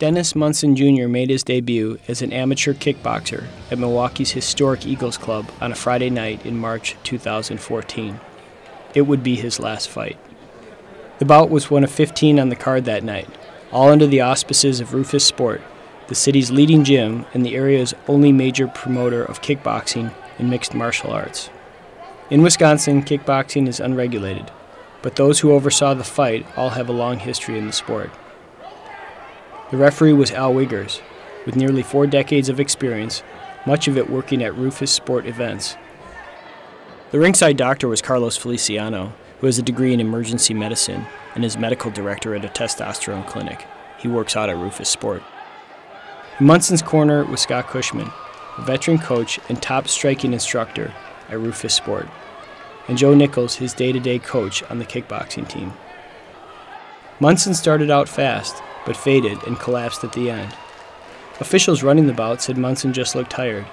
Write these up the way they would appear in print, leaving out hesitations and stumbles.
Dennis Munson Jr. made his debut as an amateur kickboxer at Milwaukee's historic Eagles Club on a Friday night in March 2014. It would be his last fight. The bout was one of 15 on the card that night, all under the auspices of Rufus Sport, the city's leading gym and the area's only major promoter of kickboxing and mixed martial arts. In Wisconsin, kickboxing is unregulated, but those who oversaw the fight all have a long history in the sport. The referee was Al Wiggers, with nearly 4 decades of experience, much of it working at Rufus Sport events. The ringside doctor was Carlos Feliciano, who has a degree in emergency medicine and is medical director at a testosterone clinic. He works out at Rufus Sport. In Munson's corner was Scott Cushman, a veteran coach and top striking instructor at Rufus Sport, and Joe Nichols, his day-to-day coach on the kickboxing team. Munson started out fast, but faded and collapsed at the end. Officials running the bout said Munson just looked tired.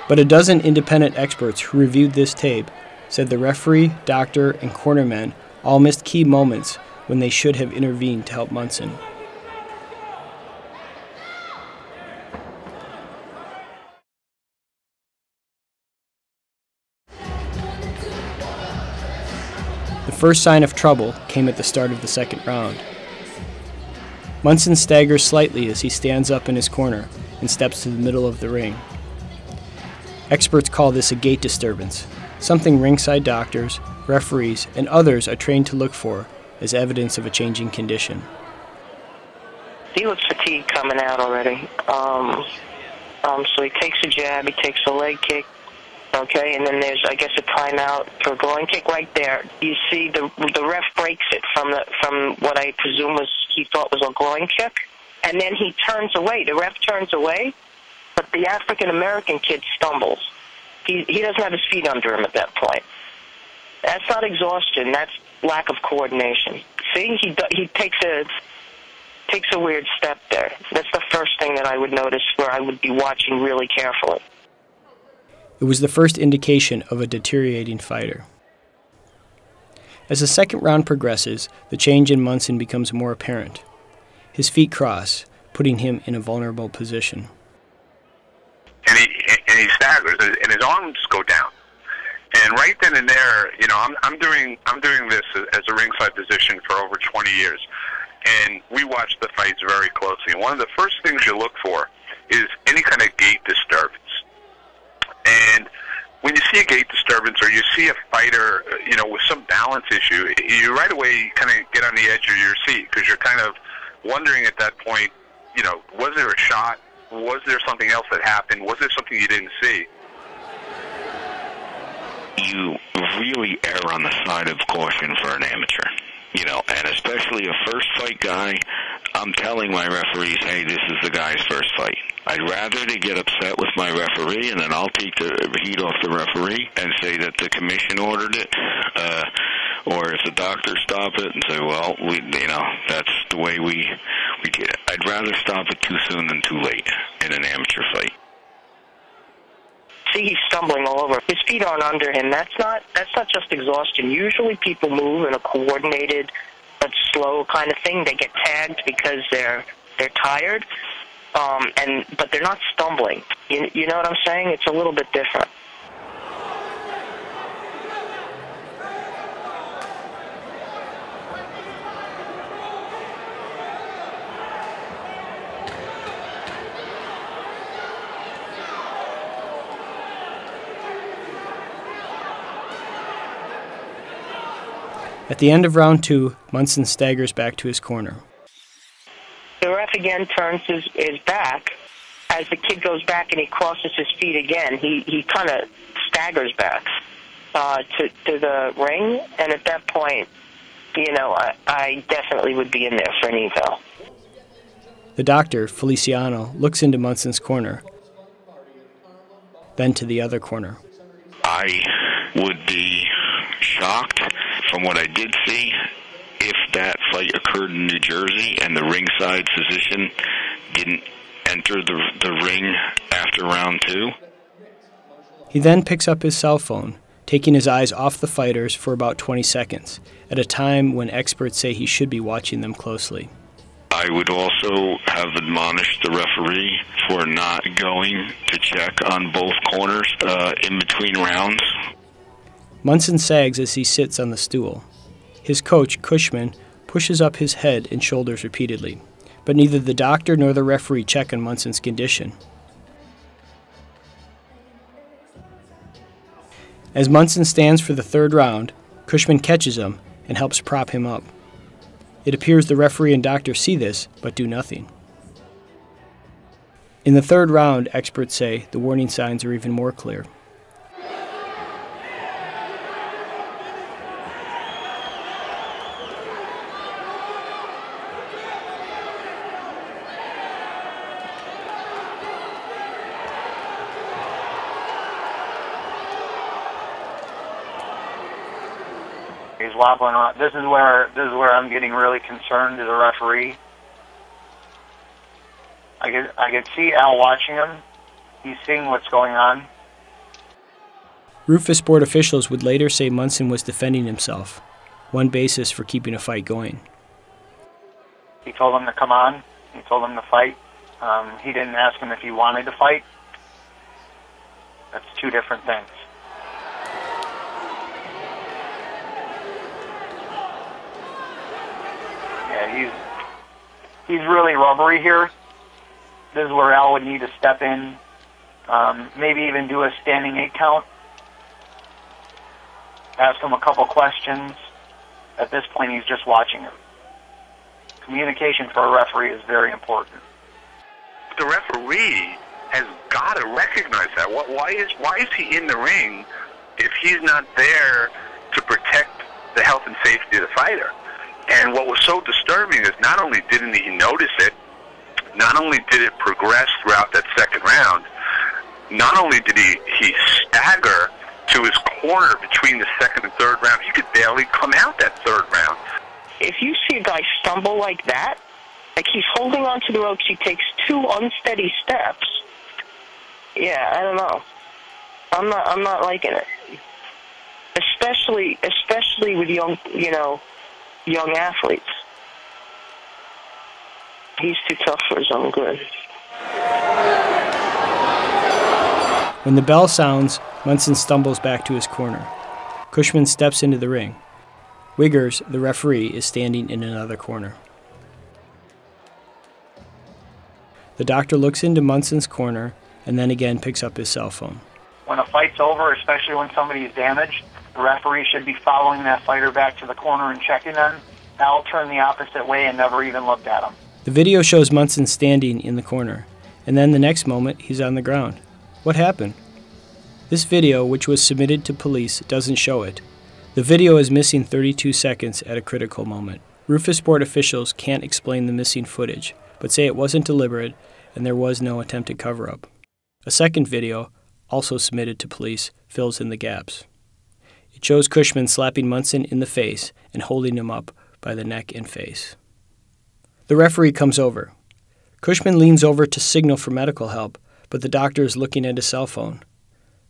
But a dozen independent experts who reviewed this tape said the referee, doctor, and cornermen all missed key moments when they should have intervened to help Munson. The first sign of trouble came at the start of the second round. Munson staggers slightly as he stands up in his corner and steps to the middle of the ring. Experts call this a gait disturbance, something ringside doctors, referees, and others are trained to look for as evidence of a changing condition. He looks fatigued coming out already. So he takes a jab, he takes a leg kick, okay, and then there's, I guess, a timeout for a groin kick right there. You see the ref breaks it from what I presume he thought was a groin kick, and then he turns away. The ref turns away, but the African-American kid stumbles. He doesn't have his feet under him at that point. That's not exhaustion. That's lack of coordination. See, he takes a weird step there. That's the first thing that I would notice where I would be watching really carefully. It was the first indication of a deteriorating fighter. As the second round progresses, the change in Munson becomes more apparent. His feet cross, putting him in a vulnerable position. And he staggers, and his arms go down. And right then and there, you know, I'm doing this as a ringside physician for over 20 years, and we watch the fights very closely. And one of the first things you look for is any kind of gait disturbance. And when you see a gait disturbance or you see a fighter, you know, with some balance issue, you right away kind of get on the edge of your seat because you're kind of wondering at that point, you know, was there a shot? Was there something else that happened? Was there something you didn't see? You really err on the side of caution for an amateur, you know, and especially a first fight guy. I'm telling my referees, hey, this is the guy's first fight. I'd rather they get upset with my referee, and then I'll take the heat off the referee and say that the commission ordered it, or if the doctor stop it and say, well, you know, that's the way we get it. I'd rather stop it too soon than too late in an amateur fight. See, he's stumbling all over. His feet aren't under him. That's not just exhaustion. Usually people move in a coordinated but slow kind of thing. They get tagged because they're tired, but they're not stumbling. You know what I'm saying? It's a little bit different. At the end of round 2, Munson staggers back to his corner. The ref again turns his back. As the kid goes back and he crosses his feet again, he kind of staggers back to the ring, and at that point, you know, I definitely would be in there for an eval. The doctor, Feliciano, looks into Munson's corner, then to the other corner. I would be shocked from what I did see if that fight occurred in New Jersey and the ringside physician didn't enter the ring after round 2. He then picks up his cell phone, taking his eyes off the fighters for about 20 seconds, at a time when experts say he should be watching them closely. I I would also have admonished the referee for not going to check on both corners in between rounds. Munson sags as he sits on the stool. His coach, Cushman, pushes up his head and shoulders repeatedly, but neither the doctor nor the referee check on Munson's condition. As Munson stands for the third round, Cushman catches him and helps prop him up. It appears the referee and doctor see this, but do nothing. In the third round, experts say the warning signs are even more clear. He's wobbling around. This is where I'm getting really concerned as a referee. I could see Al watching him. He's seeing what's going on. Rufus Board officials would later say Munson was defending himself, one basis for keeping a fight going. He told him to come on. He told him to fight. He didn't ask him if he wanted to fight. That's two different things. Yeah, he's really rubbery here. This is where Al would need to step in, maybe even do a standing 8 count. Ask him a couple questions. At this point, he's just watching him. Communication for a referee is very important. The referee has got to recognize that. Why is he in the ring if he's not there to protect the health and safety of the fighter? And what was so disturbing is not only didn't he notice it, not only did it progress throughout that second round, not only did he stagger to his corner between the second and third round, he could barely come out that third round. If you see a guy stumble like that, like he's holding onto the ropes, he takes 2 unsteady steps. Yeah, I don't know. I'm not liking it. Especially with young athletes. He's too tough for his own good. When the bell sounds, Munson stumbles back to his corner. Cushman steps into the ring. Wiggers, the referee, is standing in another corner. The doctor looks into Munson's corner and then again picks up his cell phone. When a fight's over, especially when somebody is damaged, the referee should be following that fighter back to the corner and checking them. Al turned the opposite way and never even looked at him. The video shows Munson standing in the corner, and then the next moment he's on the ground. What happened? This video, which was submitted to police, doesn't show it. The video is missing 32 seconds at a critical moment. Rufus Board officials can't explain the missing footage, but say it wasn't deliberate and there was no attempted cover-up. A second video, also submitted to police, fills in the gaps. It shows Cushman slapping Munson in the face and holding him up by the neck and face. The referee comes over. Cushman leans over to signal for medical help, but the doctor is looking at his cell phone.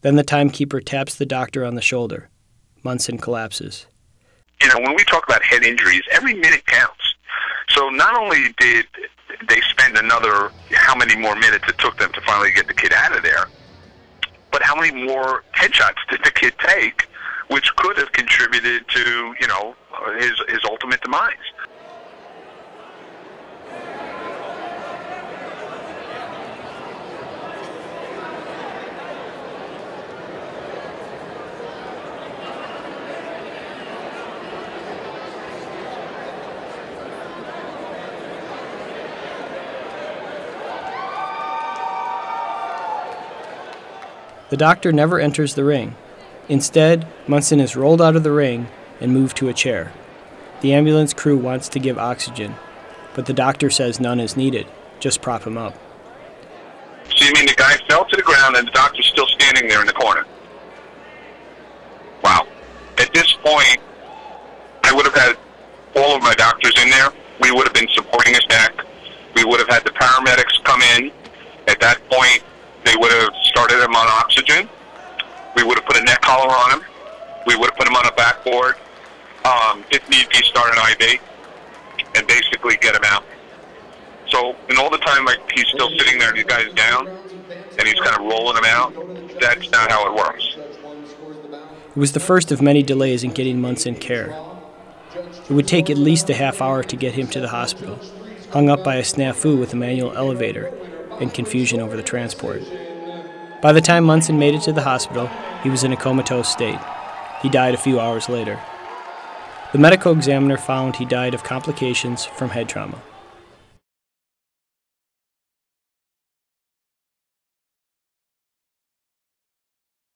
Then the timekeeper taps the doctor on the shoulder. Munson collapses. You know, when we talk about head injuries, every minute counts. So not only did they spend another, how many more minutes it took them to finally get the kid out of there, but how many more headshots did the kid take, which could have contributed to, his ultimate demise. The doctor never enters the ring. Instead, Munson is rolled out of the ring and moved to a chair. The ambulance crew wants to give oxygen, but the doctor says none is needed. Just prop him up. So you mean the guy fell to the ground and the doctor's still standing there in the corner? Wow. At this point, I would have had all of my doctors in there. We would have been supporting his neck. We would have had the paramedics come in. At that point, they would have started him on oxygen. We would have put a neck collar on him. We would have put him on a backboard. If need be, start an IV and basically get him out. So, and all the time, like, he's still sitting there and these guy's down, and he's kind of rolling him out. That's not how it works. It was the first of many delays in getting Munson care. It would take at least a half hour to get him to the hospital, hung up by a snafu with a manual elevator and confusion over the transport. By the time Munson made it to the hospital, he was in a comatose state. He died a few hours later. The medical examiner found he died of complications from head trauma.